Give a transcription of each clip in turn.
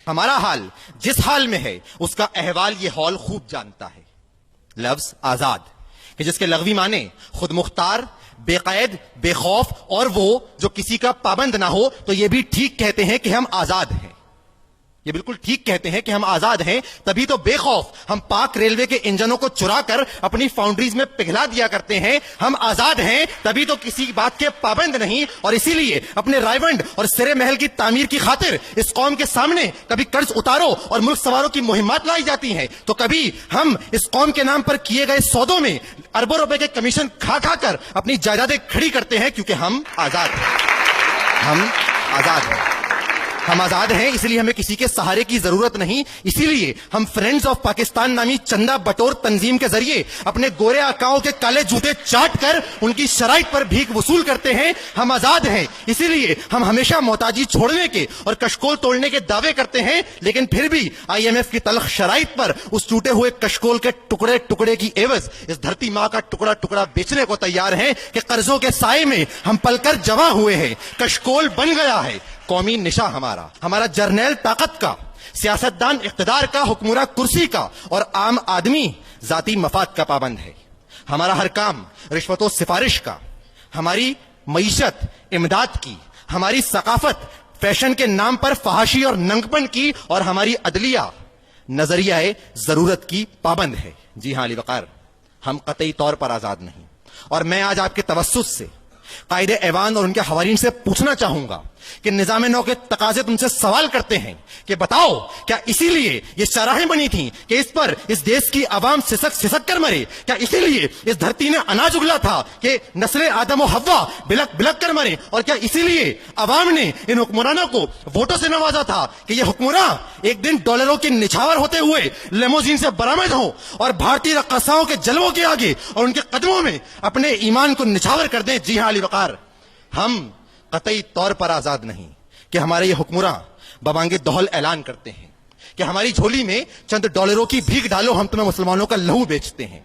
ہمارا حال جس حال میں ہے اس کا احوال یہ ہال خوب جانتا ہے. لفظ آزاد کہ جس کے لغوی معنی خود مختار، بے قید، بے خوف اور وہ جو کسی کا پابند نہ ہو، تو یہ بھی ٹھیک کہتے ہیں کہ ہم آزاد ہیں. یہ بالکل ٹھیک کہتے ہیں کہ ہم آزاد ہیں، تبھی تو بے خوف ہم پاک ریلوے کے انجنوں کو چرا کر اپنی فاؤنڈریز میں پگھلا دیا کرتے ہیں. ہم آزاد ہیں تبھی تو کسی بات کے پابند نہیں، اور اسی لیے اپنے رائیونڈ اور سرے محل کی تعمیر کی خاطر اس قوم کے سامنے کبھی قرض اتارو اور ملک سواروں کی مہمات لائی جاتی ہیں، تو کبھی ہم اس قوم کے نام پر کیے گئے سودوں میں اربوں روپے کے کمیشن کھا کھا کر اپنی جائیدادیں کھڑی کرتے ہیں، کیونکہ ہم آزاد ہیں. ہم آزاد ہیں. ہم آزاد ہیں، اس لیے ہمیں کسی کے سہارے کی ضرورت نہیں. اسی لیے ہم فرینڈز آف پاکستان نامی چندہ بٹور تنظیم کے ذریعے اپنے گورے آقاؤں کے کالے جوتے چاٹ کر ان کی شرائط پر بھیک وصول کرتے ہیں. ہم آزاد ہیں، اسی لیے ہم ہمیشہ محتاجی چھوڑنے کے اور کشکول توڑنے کے دعوے کرتے ہیں، لیکن پھر بھی IMF کی تلخ شرائط پر اس ٹوٹے ہوئے کشکول کے ٹکڑے ٹکڑے کی عوض اس دھرتی ماں کا ٹکڑا ٹکڑا بیچنے کو تیار ہیں کہ قرضوں کے سائے میں ہم پل کر جمع ہوئے ہیں. کشکول بن گیا ہے قومی نشا ہمارا جرنیل طاقت کا، سیاستدان اقتدار کا، حکمراں کرسی کا، اور عام آدمی ذاتی مفاد کا پابند ہے. ہمارا ہر کام رشوت و سفارش کا، ہماری معیشت امداد کی، ہماری ثقافت فیشن کے نام پر فحاشی اور ننگپن کی، اور ہماری عدلیہ نظریہ ضرورت کی پابند ہے. جی ہاں علی وقار، ہم قطعی طور پر آزاد نہیں. اور میں آج آپ کے توسط سے قائد ایوان اور ان کے حوالین سے پوچھنا چاہوں گا کہ نظام نو کے تقاضے تم سے سوال کرتے ہیں کہ بتاؤ، کیا اسی لیے یہ شاہراہیں بنی تھیں کہ اس پر اس دیش کی عوام سسک سسک کر مرے؟ کیا اسی لیے اس دھرتی نے اناج اگلا تھا کہ نسل آدم و حوا بلک بلک کر مرے؟ اور کیا اسی لیے عوام نے ان حکمرانوں کو ووٹوں سے نوازا تھا کہ یہ حکمراں ایک دن ڈالروں کے نچھاور ہوتے ہوئے لیموزین سے برآمد ہوں اور بھارتی رقاصاؤں کے جلووں کے آگے اور ان کے قدموں میں اپنے ایمان کو نچھاور کر دیں؟ جی ہاں علی وقار، ہم قطعی طور پر آزاد نہیں کہ ہمارے یہ حکمراں ببانگ دہل اعلان کرتے ہیں کہ ہماری جھولی میں چند ڈالروں کی بھیک ڈالو، ہم تمہیں مسلمانوں کا لہو بیچتے ہیں.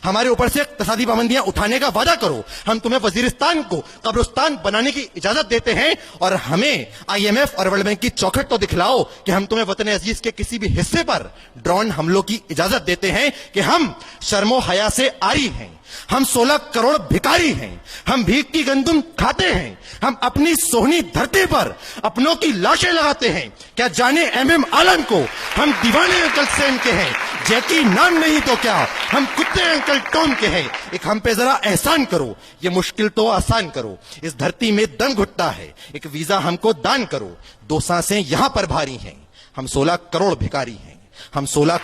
ہمارے اوپر سے اقتصادی پابندیاں اٹھانے کا وعدہ کرو، ہم تمہیں وزیرستان کو قبرستان بنانے کی اجازت دیتے ہیں، اور ہمیں IMF اور ورلڈ بینک کی چوکھٹ تو دکھلاؤ کہ ہم تمہیں وطن عزیز کے کسی بھی حصے پر ڈرون حملوں کی اجازت دیتے ہیں. کہ ہم شرم و حیا سے عاری ہیں، ہم 16 کروڑ بھکاری ہیں، ہم بھیک کی گندم کھاتے ہیں، ہم اپنی سونی دھرتی پر اپنوں کی لاشیں لگاتے ہیں. کیا جانے MM عالم کو ہم دیوانے انکل سیم کے ہیں؟ جیکی نام نہیں تو کیا ہم کتے انکل ٹوم کے ہیں؟ ایک ہم پہ ذرا احسان کرو، یہ مشکل تو آسان کرو. اس دھرتی میں دم گھٹتا ہے، ایک ویزا ہم کو دان کرو. 2 سانسیں یہاں پر بھاری ہیں، ہم 16 کروڑ بھکاری ہیں، ہم 16